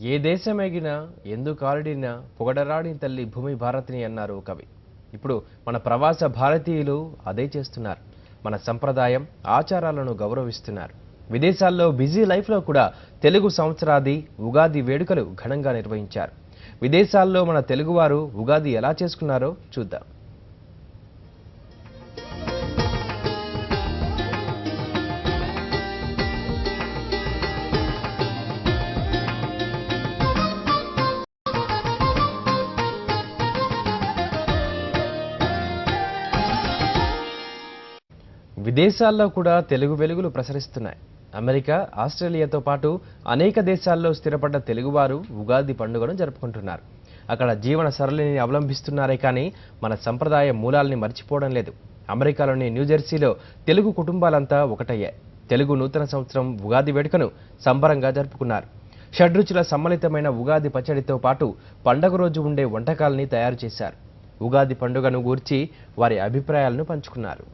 ఏ దేశమెగినా ఎందుకు ఆడినా పొగడరాని తల్లి భూమి భారతిని అన్నారు కవి. ఇప్పుడు మన ప్రవాస భారతీయులు అదే చేస్తున్నారు. మన సంప్రదాయం ఆచారాలను గౌరవిస్తున్నారు. విదేశాల్లో బిజీ లైఫ్లో కూడా తెలుగు సంవత్సరాది ఉగాది వేడుకలు ఘనంగా నిర్వహించారు. విదేశాల్లో మన తెలుగువారు ఉగాది ఎలా చేసుకున్నారో చూద్దాం. విదేశాల్లో కూడా తెలుగు వెలుగులు ప్రసరిస్తున్నాయి. అమెరికా, ఆస్ట్రేలియాతో పాటు అనేక దేశాల్లో స్థిరపడ్డ తెలుగువారు ఉగాది పండుగను జరుపుకుంటున్నారు. అక్కడ జీవన సరళిని అవలంబిస్తున్నారే కానీ మన సంప్రదాయ మూలాల్ని మర్చిపోవడం లేదు. అమెరికాలోని న్యూజెర్సీలో తెలుగు కుటుంబాలంతా ఒకటయ్యాయి. తెలుగు నూతన సంవత్సరం ఉగాది వేడుకను సంబరంగా జరుపుకున్నారు. షడ్రుచుల సమ్మలితమైన ఉగాది పచ్చడితో పాటు పండగ రోజు ఉండే వంటకాల్ని తయారు చేశారు. ఉగాది పండుగను గూర్చి వారి అభిప్రాయాలను పంచుకున్నారు.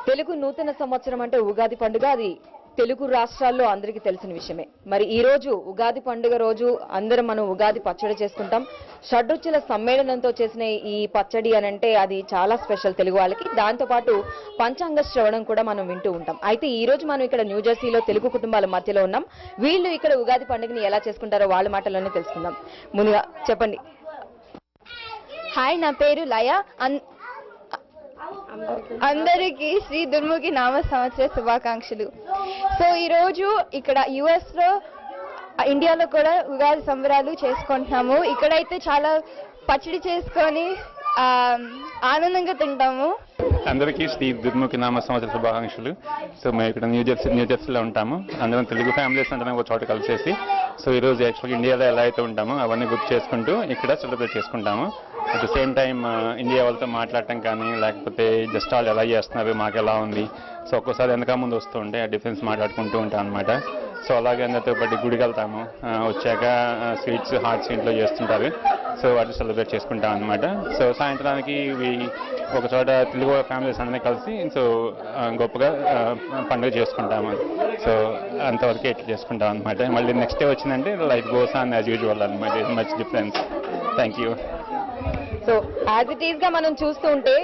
తెలుగు నూతన సంవత్సరం అంటే ఉగాది పండుగ. అది తెలుగు రాష్ట్రాల్లో అందరికీ తెలిసిన విషయమే. మరి ఈ రోజు ఉగాది పండుగ రోజు అందరం మనం ఉగాది పచ్చడి చేసుకుంటాం. షడ్రుచుల సమ్మేళనంతో చేసిన ఈ పచ్చడి అని అంటే అది చాలా స్పెషల్ తెలుగు వాళ్ళకి. దాంతో పాటు పంచాంగ శ్రవణం కూడా మనం వింటూ ఉంటాం. అయితే ఈ రోజు మనం ఇక్కడ న్యూజెర్సీలో తెలుగు కుటుంబాల మధ్యలో ఉన్నాం. వీళ్ళు ఇక్కడ ఉగాది పండుగని ఎలా చేసుకుంటారో వాళ్ళ మాటల్లోనే తెలుసుకుందాం. ముందుగా చెప్పండి. హాయ్, నా పేరు లయ. అందరికీ శ్రీ దుర్ముఖి నామ సంవత్సర శుభాకాంక్షలు. సో ఈరోజు ఇక్కడ యుఎస్ లో, ఇండియాలో కూడా ఉగాది సంబరాలు చేసుకుంటున్నాము. ఇక్కడైతే చాలా పచ్చడి చేసుకొని ఆనందంగా తింటాము. అందరికీ శ్రీ దుర్ముఖి నామ సంవత్సర శుభాకాంక్షలు. సో మేము ఇక్కడ న్యూజెర్సీలో ఉంటాము. అందరం తెలుగు ఫ్యామిలీస్ అందరం ఒక చోట కలిసేసి సో ఈరోజు యాక్చువల్గా ఇండియాలో ఎలా అయితే ఉంటామో అవన్నీ గుర్తు చేసుకుంటూ ఇక్కడ సెలబ్రేట్ చేసుకుంటాము. At the same time India వాళ్ళతో మాట్లాడటం కానీ లేకపోతే జస్ట్ వాళ్ళు ఎలా చేస్తున్నారు, మాకు ఎలా ఉంది, సో ఒక్కోసారి వెనక ముందు వస్తూ ఉంటే ఆ డిఫరెన్స్ మాట్లాడుకుంటూ ఉంటాం అనమాట. సో అలాగే అందరితో పాటు గుడికి వెళ్తాము. వచ్చాక స్వీట్స్, హాట్స్ ఇంట్లో చేస్తుంటారు. సో వాటిని సెలబ్రేట్ చేసుకుంటాం అనమాట. సో సాయంత్రానికి ఒక చోట తెలుగు ఫ్యామిలీస్ అందరినీ కలిసి సో గొప్పగా పండుగ చేసుకుంటాము. సో అంతవరకు ఎట్లా చేసుకుంటాం అనమాట. మళ్ళీ నెక్స్ట్ డే వచ్చిందంటే life goes on as usual అనమాట. Much difference. Thank you. So as it is గా మనం చూస్తూ ఉంటే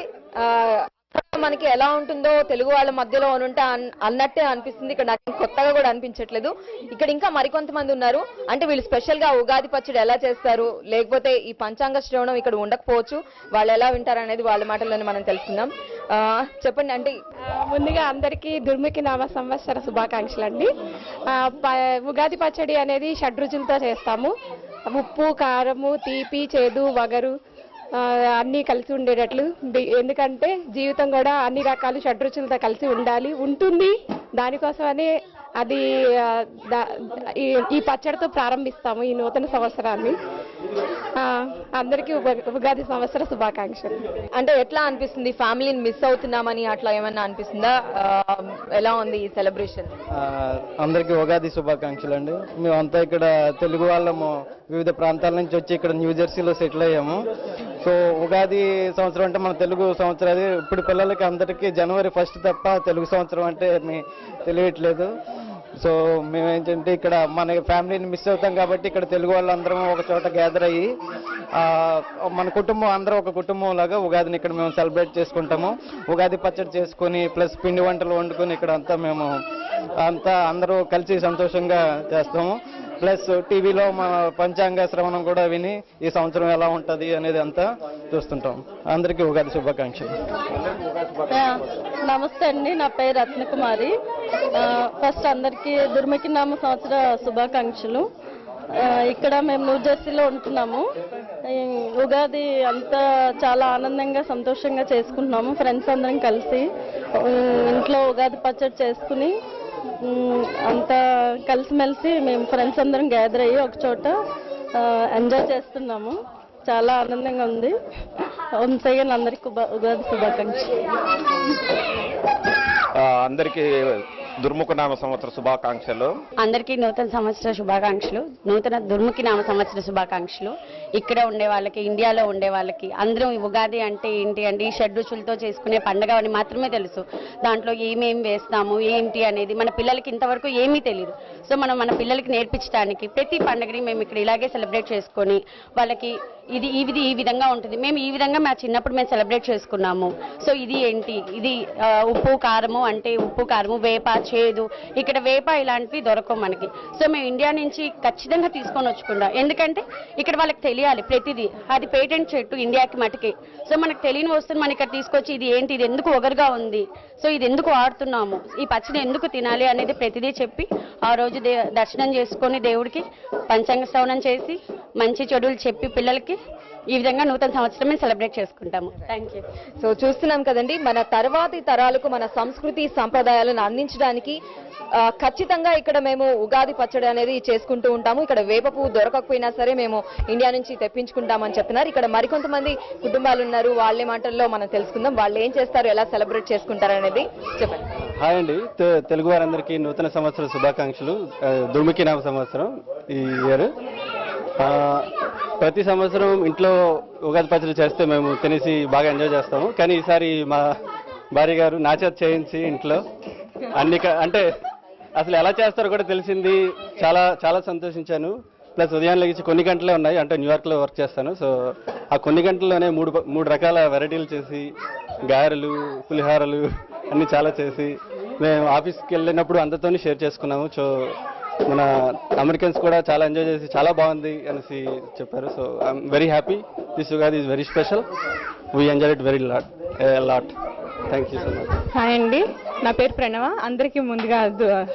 మనకి ఎలా ఉంటుందో తెలుగు వాళ్ళ మధ్యలో ఉంటే అన్నట్టే అనిపిస్తుంది. ఇక్కడ నాకు కొత్తగా కూడా అనిపించట్లేదు. ఇక్కడ ఇంకా మరికొంతమంది ఉన్నారు. అంటే వీళ్ళు స్పెషల్ గా ఉగాది పచ్చడి ఎలా చేస్తారు, లేకపోతే ఈ పంచాంగ శ్రవణం ఇక్కడ ఉండకపోవచ్చు, వాళ్ళు ఎలా వింటారు అనేది వాళ్ళ మాటల్లోనే మనం తెలుసుకుందాం. చెప్పండి. అంటే ముందుగా అందరికీ దుర్ముఖి నామ సంవత్సర శుభాకాంక్షలు అండి. ఉగాది పచ్చడి అనేది షడ్రుచులతో చేస్తాము. ఉప్పు, కారము, తీపి, చేదు, వగరు అన్నీ కలిసి ఉండేటట్లు. ఎందుకంటే జీవితం కూడా అన్ని రకాల షడ్రుచులతో కలిసి ఉంటుంది. దానికోసమని అది ఈ పచ్చడితో ప్రారంభిస్తాము ఈ నూతన సంవత్సరాన్ని. అందరికీ ఉగాది సంవత్సర శుభాకాంక్షలు. అంటే ఎట్లా అనిపిస్తుంది? ఫ్యామిలీని మిస్ అవుతున్నామని అట్లా ఏమన్నా అనిపిస్తుందా? ఎలా ఉంది ఈ సెలబ్రేషన్? అందరికీ ఉగాది శుభాకాంక్షలు అండి. మేమంతా ఇక్కడ తెలుగు వాళ్ళము వివిధ ప్రాంతాల నుంచి వచ్చి ఇక్కడ న్యూజెర్సీలో సెటిల్ అయ్యాము. సో ఉగాది సంవత్సరం అంటే మన తెలుగు సంవత్సరం. అది ఇప్పుడు పిల్లలకి అందరికీ జనవరి 1 తప్ప తెలుగు సంవత్సరం అంటే తెలియట్లేదు. సో మేము ఏంటంటే ఇక్కడ మన ఫ్యామిలీని మిస్ అవుతాం కాబట్టి ఇక్కడ తెలుగు వాళ్ళందరం ఒక చోట గ్యాదర్ అయ్యి మన కుటుంబం అందరం ఒక కుటుంబం లాగా ఉగాదిని ఇక్కడ మేము సెలబ్రేట్ చేసుకుంటాము. ఉగాది పచ్చడి చేసుకొని ప్లస్ పిండి వంటలు వండుకొని ఇక్కడ అందరూ కలిసి సంతోషంగా చేస్తాము. ప్లస్ టీవీలో మన పంచాంగ శ్రవణం కూడా విని ఈ సంవత్సరం ఎలా ఉంటుంది అనేది అంతా చూస్తుంటాం. అందరికీ ఉగాది శుభాకాంక్షలు. నమస్తే అండి, నా పేరు రత్నకుమారి. ఫస్ట్ అందరికీ దుర్ముఖి నామ సంవత్సర శుభాకాంక్షలు. ఇక్కడ మేము న్యూ జెర్సీలో ఉంటున్నాము. ఉగాది అంతా చాలా ఆనందంగా సంతోషంగా చేసుకుంటున్నాము. ఫ్రెండ్స్ అందరం కలిసి ఇంట్లో ఉగాది పచ్చడి చేసుకుని అంతా కలిసిమెలిసి మేము ఫ్రెండ్స్ అందరం గ్యాదర్ అయ్యి ఒక చోట ఎంజాయ్ చేస్తున్నాము. చాలా ఆనందంగా ఉంది. వన్స్ అగైన్ అందరికీ ఉగాది శుభాకాంక్షలు. అందరికీ దుర్ముఖ నామ సంవత్సర శుభాకాంక్షలు. అందరికీ నూతన సంవత్సర శుభాకాంక్షలు. దుర్ముఖి నామ సంవత్సర శుభాకాంక్షలు. ఇక్కడ ఉండే వాళ్ళకి, ఇండియాలో ఉండే వాళ్ళకి అందరూ ఉగాది అంటే ఏంటి అంటే ఈ షడ్రుచులతో చేసుకునే పండుగ అని మాత్రమే తెలుసు. దాంట్లో ఏమేమి వేస్తాము ఏంటి అనేది మన పిల్లలకి ఇంతవరకు ఏమీ తెలియదు. సో మనం మన పిల్లలకి నేర్పించడానికి ప్రతి పండుగని మేము ఇక్కడ ఇలాగే సెలబ్రేట్ చేసుకొని వాళ్ళకి ఇది ఈ విధంగా ఉంటుంది, మేము ఈ విధంగా మా చిన్నప్పుడు మేము సెలబ్రేట్ చేసుకున్నాము. సో ఇది ఏంటి, ఇది ఉప్పు కారము అంటే ఉప్పు కారము, వేప చేదు, ఇక్కడ వేప ఇలాంటివి దొరకవు మనకి. సో మేము ఇండియా నుంచి ఖచ్చితంగా తీసుకొని వచ్చుకుంటాం. ఎందుకంటే ఇక్కడ వాళ్ళకి తెలియాలి ప్రతిదీ. అది పేటెంట్ చెట్టు ఇండియాకి మటుకే. సో మనకు తెలియని వస్తువుని మనం ఇక్కడ తీసుకొచ్చి ఇది ఏంటి, ఇది ఎందుకు ఒగరుగా ఉంది, సో ఇది ఎందుకు వాడుతున్నాము, ఈ పచ్చడి ఎందుకు తినాలి అనేది ప్రతిదీ చెప్పి ఆ రోజు దర్శనం చేసుకొని దేవుడికి పంచాంగ శ్రవణం చేసి మంచి చెడులు చెప్పి పిల్లలకి ఈ విధంగా నూతన సంవత్సరం సెలబ్రేట్ చేసుకుంటాము. Thank you. సో చూస్తున్నాం కదండి, మన తర్వాతి తరాలకు మన సంస్కృతి సంప్రదాయాలను అందించడానికి ఖచ్చితంగా ఇక్కడ మేము ఉగాది పచ్చడి అనేది చేసుకుంటూ ఉంటాము. ఇక్కడ వేప పువ్వు దొరకకపోయినా సరే మేము ఇండియా నుంచి తెప్పించుకుంటామని చెప్తున్నారు. ఇక్కడ మరికొంతమంది కుటుంబాలు ఉన్నారు, వాళ్ళే మాటల్లో మనం తెలుసుకుందాం. వాళ్ళు ఏం చేస్తారు, ఎలా సెలబ్రేట్ చేసుకుంటారు అనేది చెప్పండి. హాయ్ అండి, తెలుగు వారందరికీ నూతన సంవత్సర శుభాకాంక్షలు. దుర్ముఖి నామ సంవత్సరం ఈ ఇయర్. ప్రతి సంవత్సరం ఇంట్లో ఉగాది పచ్చడి చేస్తే మేము తినేసి బాగా ఎంజాయ్ చేస్తాము. కానీ ఈసారి మా భార్య గారు నా చేత చేయించి ఇంట్లో అంటే అసలు ఎలా చేస్తారో కూడా తెలిసింది. చాలా చాలా సంతోషించాను. ప్లస్ ఉదయం లేచి కొన్ని గంటలే ఉన్నాయి, అంటే న్యూయార్క్లో వర్క్ చేస్తాను. సో ఆ కొన్ని గంటల్లోనే మూడు రకాల వెరైటీలు చేసి గారెలు, పులిహారలు అన్నీ చాలా చేసి మేము ఆఫీస్కి వెళ్ళినప్పుడు అందరితోని షేర్ చేసుకున్నాము. సో మన అమెరికన్స్ కూడా చాలా ఎంజాయ్ చేసి చాలా బాగుంది అనేసి చెప్పారు. So I'm very happy. This Ugadi is very special. We enjoy it very lot. Thank you so much. Hi అండి, నా పేరు ప్రణవ. అందరికీ ముందుగా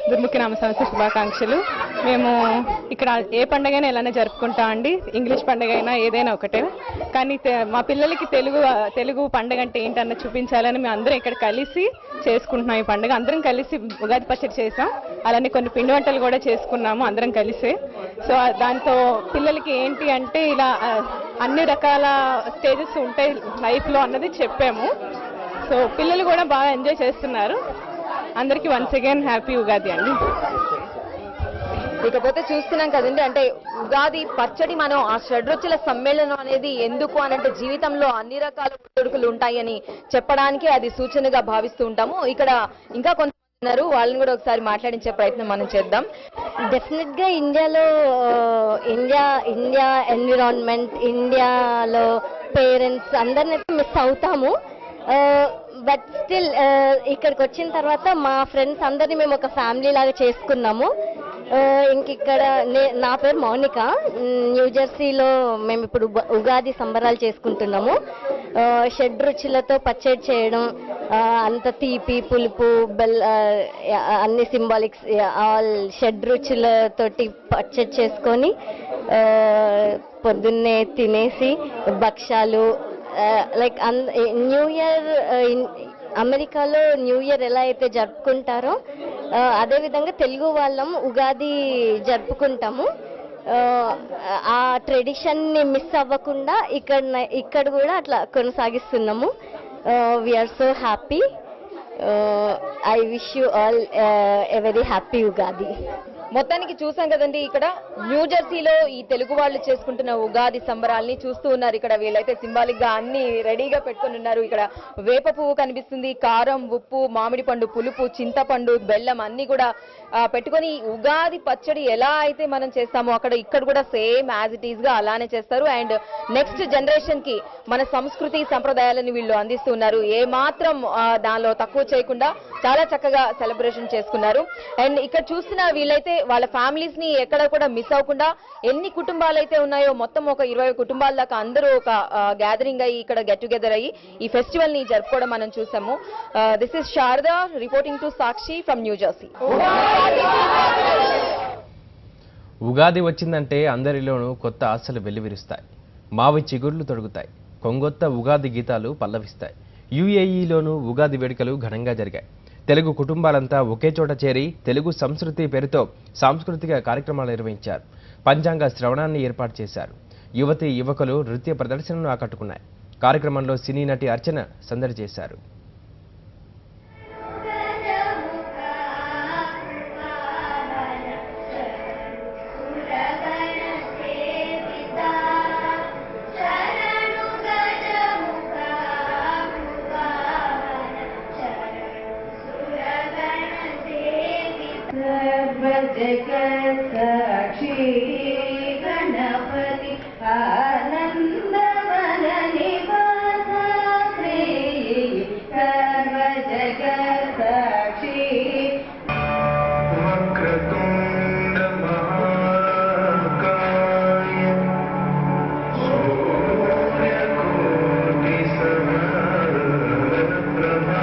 దుర్ముఖి నామ సంవత్సర శుభాకాంక్షలు. మేము ఇక్కడ ఏ పండుగైనా ఎలానే జరుపుకుంటాం అండి. ఇంగ్లీష్ పండుగ అయినా ఏదైనా ఒకటే. కానీ మా పిల్లలకి తెలుగు పండుగ అంటే ఏంటన్న చూపించాలని మేము అందరం ఇక్కడ కలిసి చేసుకుంటున్నాం ఈ పండుగ. అందరం కలిసి ఉగాది పచ్చడి చేసాం, అలానే కొన్ని పిండి వంటలు కూడా చేసుకున్నాము అందరం కలిసి. సో దాంతో పిల్లలకి ఏంటి అంటే ఇలా అన్ని రకాల స్టేజెస్ ఉంటాయి లైఫ్లో అన్నది చెప్పాము. సో పిల్లలు కూడా బాగా ఎంజాయ్ చేస్తున్నారు. అందరికీ వన్స్ అగైన్ హ్యాపీ ఉగాది అండి. ఇకపోతే చూస్తున్నాం కదండి, అంటే ఉగాది పచ్చడి మనం ఆ షడ్రుచుల సమ్మేళనం అనేది ఎందుకు అనంటే జీవితంలో అన్ని రకాల ఒడిదుడుకులు ఉంటాయని చెప్పడానికి అది సూచనగా భావిస్తూ ఉంటాము. ఇక్కడ ఇంకా కొంత ఉన్నారు, వాళ్ళని కూడా ఒకసారి మాట్లాడించే ప్రయత్నం మనం చేద్దాం. డెఫినెట్ గా ఇండియా ఎన్విరాన్మెంట్, ఇండియాలో పేరెంట్స్ అందరినీ మిస్ అవుతాము. బట్ స్టిల్ ఇక్కడికి వచ్చిన తర్వాత మా ఫ్రెండ్స్ అందరినీ మేము ఒక ఫ్యామిలీ లాగా చేసుకున్నాము. ఇంకిక్కడ నా పేరు మౌనిక. న్యూ జెర్సీలో మేము ఇప్పుడు ఉగాది సంబరాలు చేసుకుంటున్నాము. షడ్రుచులతో పచ్చడి చేయడం, అంత తీపి పులుపు అన్ని సింబాలిక్స్ ఆల్ షడ్రుచులతోటి పచ్చడి చేసుకొని పొద్దున్నే తినేసి భక్షాలు లైక్ న్యూ ఇయర్ అమెరికాలో న్యూ ఇయర్ ఎలా అయితే జరుపుకుంటారో అదేవిధంగా తెలుగు వాళ్ళం ఉగాది జరుపుకుంటాము. ఆ ట్రెడిషన్ని మిస్ అవ్వకుండా ఇక్కడ కూడా అట్లా కొనసాగిస్తున్నాము. We are so happy. I wish you all a very happy Ugadi. మొత్తానికి చూసాం కదండి, ఇక్కడ న్యూజెర్సీలో ఈ తెలుగు వాళ్ళు చేసుకుంటున్న ఉగాది సంబరాల్ని చూస్తూ ఉన్నారు. ఇక్కడ వీళ్ళైతే సింబాలిక్ గా అన్ని రెడీగా పెట్టుకుని ఉన్నారు. ఇక్కడ వేప పువ్వు కనిపిస్తుంది, కారం, ఉప్పు, మామిడి పండు పులుపు, చింతపండు, బెల్లం అన్ని కూడా పెట్టుకొని ఉగాది పచ్చడి ఎలా అయితే మనం చేస్తామో ఇక్కడ కూడా సేమ్ యాజ్ ఇట్ ఈస్ గా అలానే చేస్తారు. అండ్ నెక్స్ట్ జనరేషన్ కి మన సంస్కృతి సంప్రదాయాలను వీళ్ళు అందిస్తున్నారు. ఏ మాత్రం దానిలో తక్కువ చేయకుండా చాలా చక్కగా సెలబ్రేషన్ చేసుకున్నారు. అండ్ ఇక్కడ చూస్తున్న వీళ్ళైతే వాళ్ళ ఫ్యామిలీస్ ని ఎక్కడ కూడా మిస్ అవ్వకుండా ఎన్ని కుటుంబాలు అయితే ఉన్నాయో మొత్తం ఒక 20 కుటుంబాల దాకా అందరూ ఒక గ్యాదరింగ్ అయ్యి ఇక్కడ గెట్ టుగెదర్ అయ్యి ఈ ఫెస్టివల్ ని జరుపుకోవడం మనం చూసాము. This is Sharada reporting to Sakshi from new Jersey. Ugadi వచ్చిందంటే అందరిలోనూ కొత్త ఆశలు వెల్లివిరుస్తాయి, మావి చిగుర్లు తొడుగుతాయి, కొంగొత్త ఉగాది గీతాలు పల్లవిస్తాయి. యుఏఈలోనూ ఉగాది వేడుకలు ఘనంగా జరిగాయి. తెలుగు కుటుంబాలంతా ఒకే చోట చేరి తెలుగు సంస్కృతి పేరుతో సాంస్కృతిక కార్యక్రమాలు నిర్వహించారు. పంచాంగ శ్రవణాన్ని ఏర్పాటు చేశారు. యువతీ యువకులు నృత్య ప్రదర్శనను ఆకట్టుకున్నాయి. కార్యక్రమంలో సినీ నటి అర్చన సందడి చేశారు. साक्षी गणपति आनंद मन निवास श्री सर्व जगत साक्षी वक्रतुंड महाकाय सूर्यकोटि समप्रभा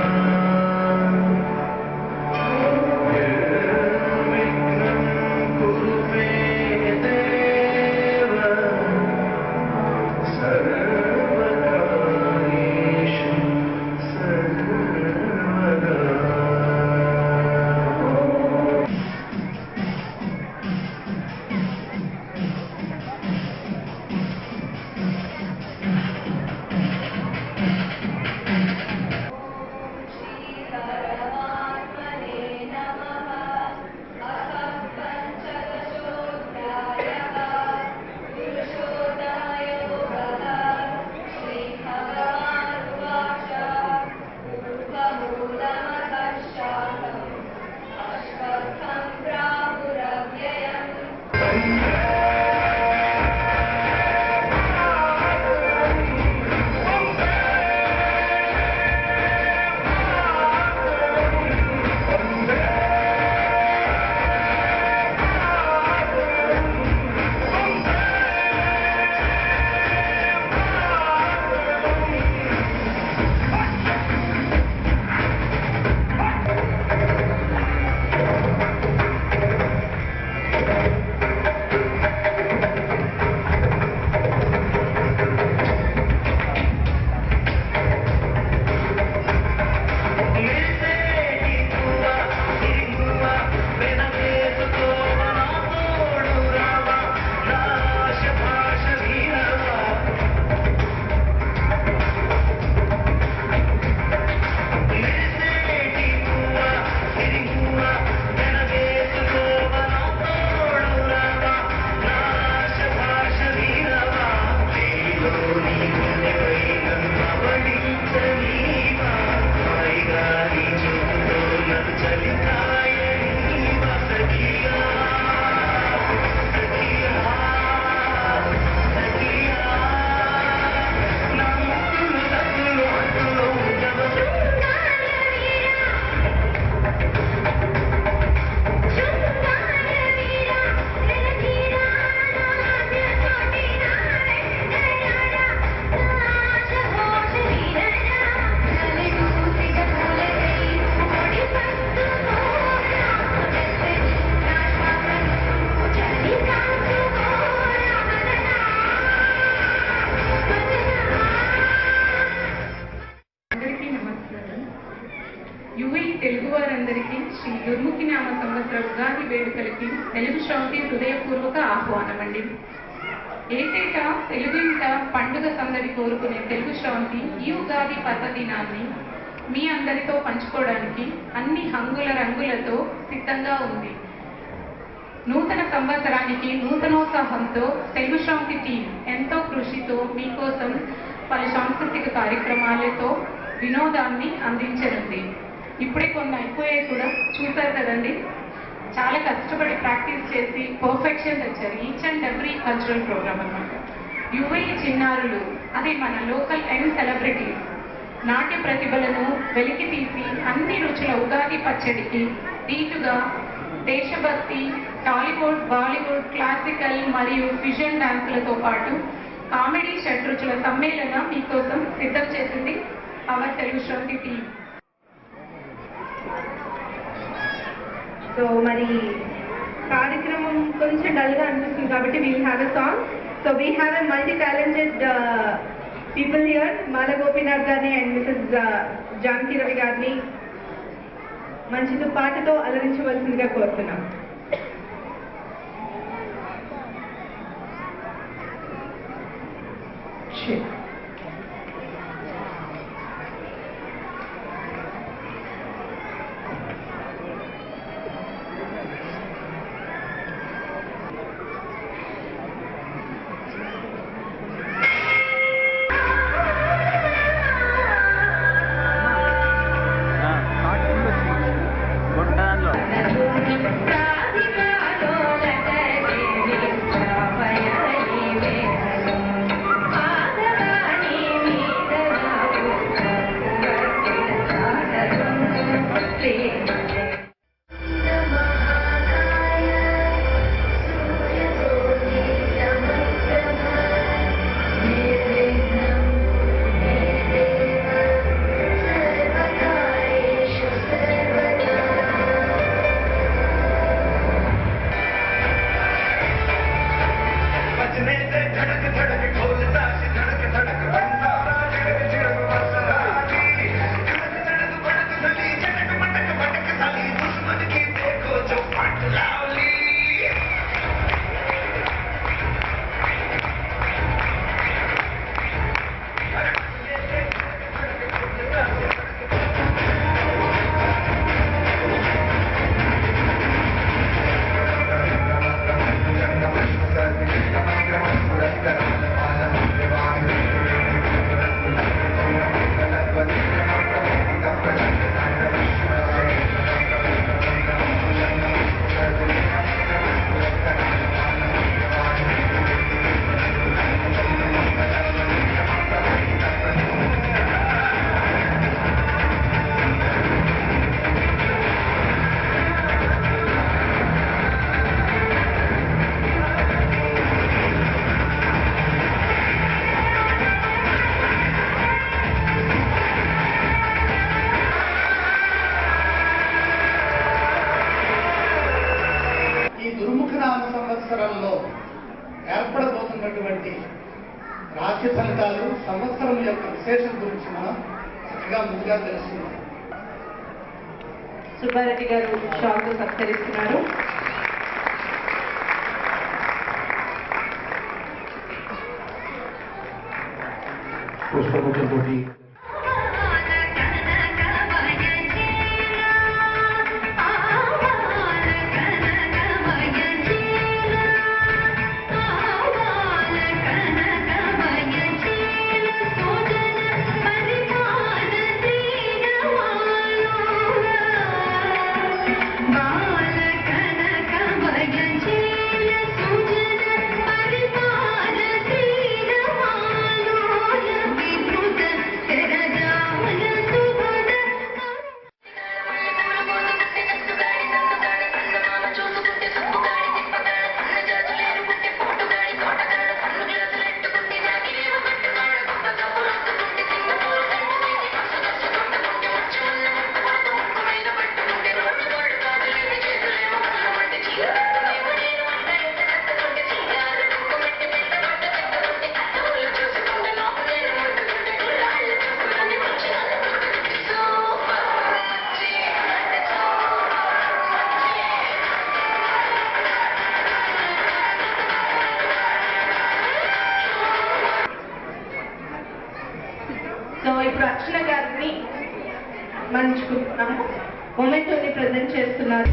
తెలుగువారందరికీ శ్రీ దుర్ముఖి నామ సంవత్సర ఉగాది వేడుకలకి తెలుగు శ్రౌతి హృదయపూర్వక ఆహ్వానమండి. ఏటేటా తెలుగు ఇంట పండుగ సందడి కోరుకునే తెలుగు శ్రౌతి ఈ ఉగాది పర్వదినాన్ని మీ అందరితో పంచుకోవడానికి అన్ని హంగుల రంగులతో సిద్ధంగా ఉంది. నూతన సంవత్సరానికి నూతనోత్సాహంతో తెలుగు శాంతి టీం ఎంతో కృషితో మీకోసం పలు సాంస్కృతిక కార్యక్రమాలతో వినోదాన్ని అందించనుంది. ఇప్పుడే కొన్ని అయిపోయాయి కూడా, చూసారు కదండి. చాలా కష్టపడి ప్రాక్టీస్ చేసి పర్ఫెక్షన్ తెచ్చారు each and every cultural programme అన్నమాట. యువే చిన్నారులు, అదే మన లోకల్ అండ్ సెలబ్రిటీస్ నాట్య ప్రతిభలను వెలికి తీసి అన్ని రుచుల ఉగాది పచ్చడికి దీటుగా దేశభక్తి, టాలీవుడ్, బాలీవుడ్, క్లాసికల్ మరియు ఫ్యూజన్ డాన్సులతో పాటు కామెడీ షడ్రుచుల సమ్మేళనం మీకోసం సిద్ధం చేసింది our Telugu Shanti team. So మరి కార్యక్రమం కొంచెం డల్గా అనిపిస్తుంది కాబట్టి we'll have a song. So we have a multi talented people here, Mala Gopinath గారిని అండ్ మిసెస్ జానకి రవి గారిని మంచితో పాటతో అలరించవలసిందిగా కోరుతున్నాం. ఏర్పడబోతున్నటువంటి రాశి ఫలితాలు, సంవత్సరం యొక్క విశేషం గురించి మనం చక్కగా ముందుగా తెలుసుకున్నాం. సుబ్బారెడ్డి గారు షాల్తో సత్కరిస్తున్నారు. పుష్పగుచ్చతోటి ఇప్పుడు అర్చన గారిని మంచుకుంటున్నాము. మొమెంటోని ప్రజెంట్ చేస్తున్నారు.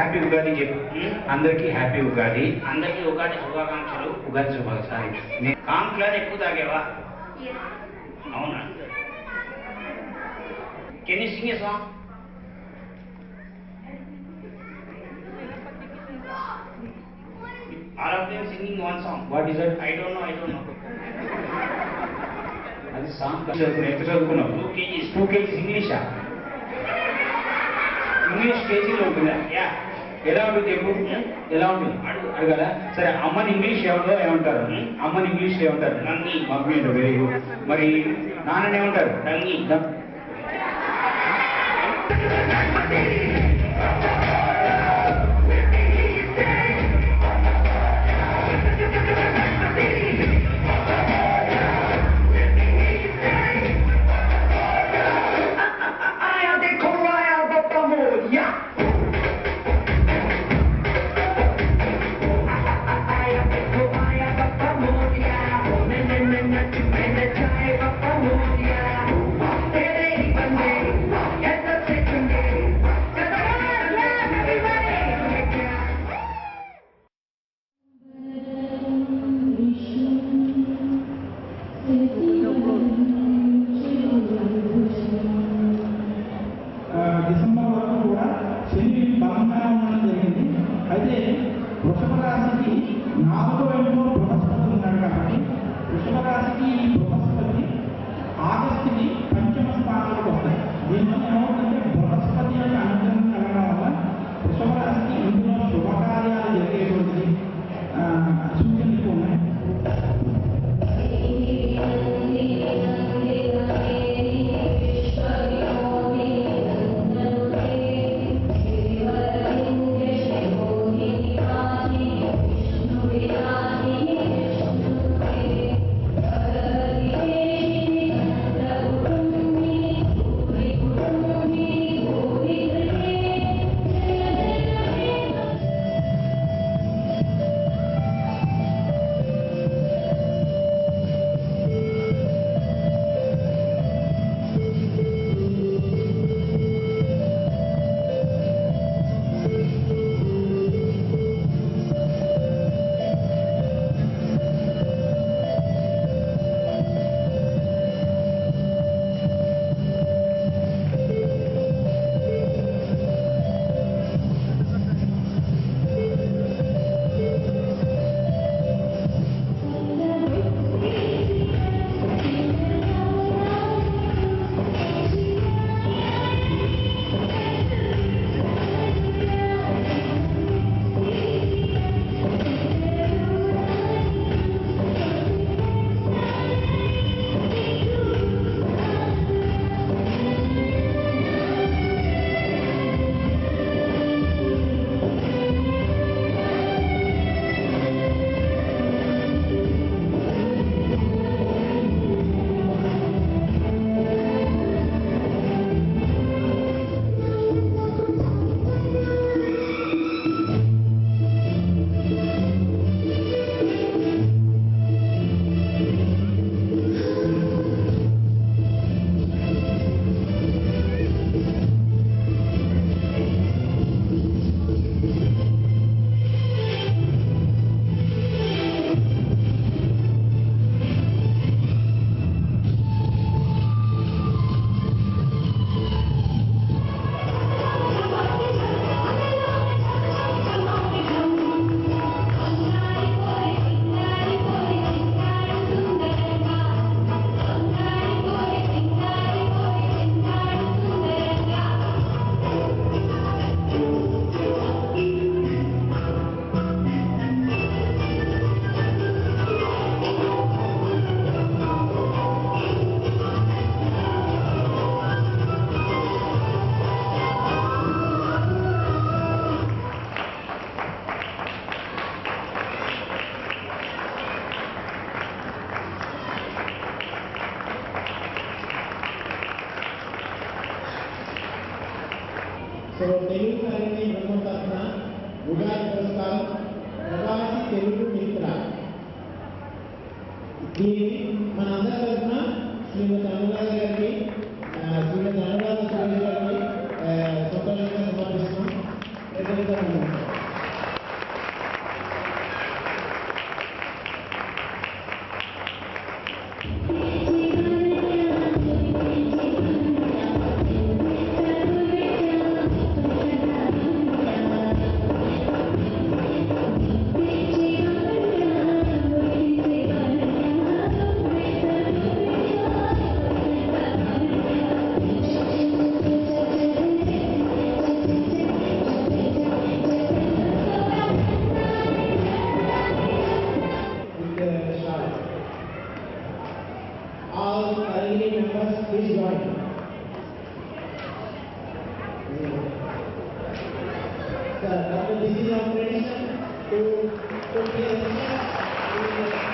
హ్యాపీ ఉగాది చెప్పు. అందరికీ హ్యాపీ ఉగాది. అందరికీ ఉగాది శుభాకాంక్షలు. ఉగాది శుభాకాంక్షలు. కాంప్లాన్ ఎక్కువ తాగేవా? అవునా? Can you sing a song? All of them singing one song. What is it? I don't know. అది సాంగ్ ఎంత చదువుకున్నావు? 2 kgs ఇంగ్లీషా? ఇంగ్లీష్ కేజీలో ఉంటుందా? యా. ఎలా ఉంటుంది చెప్పు? ఎలా ఉంటుంది అడగదా? సరే, అమ్మని ఇంగ్లీష్ ఏమంటారు? అమ్మని ఇంగ్లీష్ ఏమంటారు? మమ్మీ. మమ్మీ అంటే వెరీ గుడ్. మరి నాన్నని ఏమంటారు? డంగి. డిసెంబర్ వరకు కూడా శని బలంగా ఉండడం జరిగింది. అయితే వృషభ రాశికి 4వ ఇంట్లో బృహస్పతి ఉన్నాడు కాబట్టి వృషభ రాశికి ఈ బృహస్పతి ఆగస్టుకి 5వ స్థానంలోకి వస్తాయి. దీనివల్ల ఏమవుతుందంటే బృహస్పతి యొక్క అనుగ్రహం కలగడం వల్ల వృషభ రాశికి ఇందులో శుభకార్యాలు జరిగేటువంటిది సూచనలు ఉన్నాయి. సో తెలుగు సాహితీ బృందం తరఫున ఉగాది పురస్కారం ప్రవాసి తెలుగు మిత్ర. దీన్ని మనందరి తరఫున శ్రీమతి అనురాధ గారికి శ్రీమతి అనురాధ సురేష్ గారికి సంతోషంగా సమర్పిస్తున్నాం. this is our tradition to play the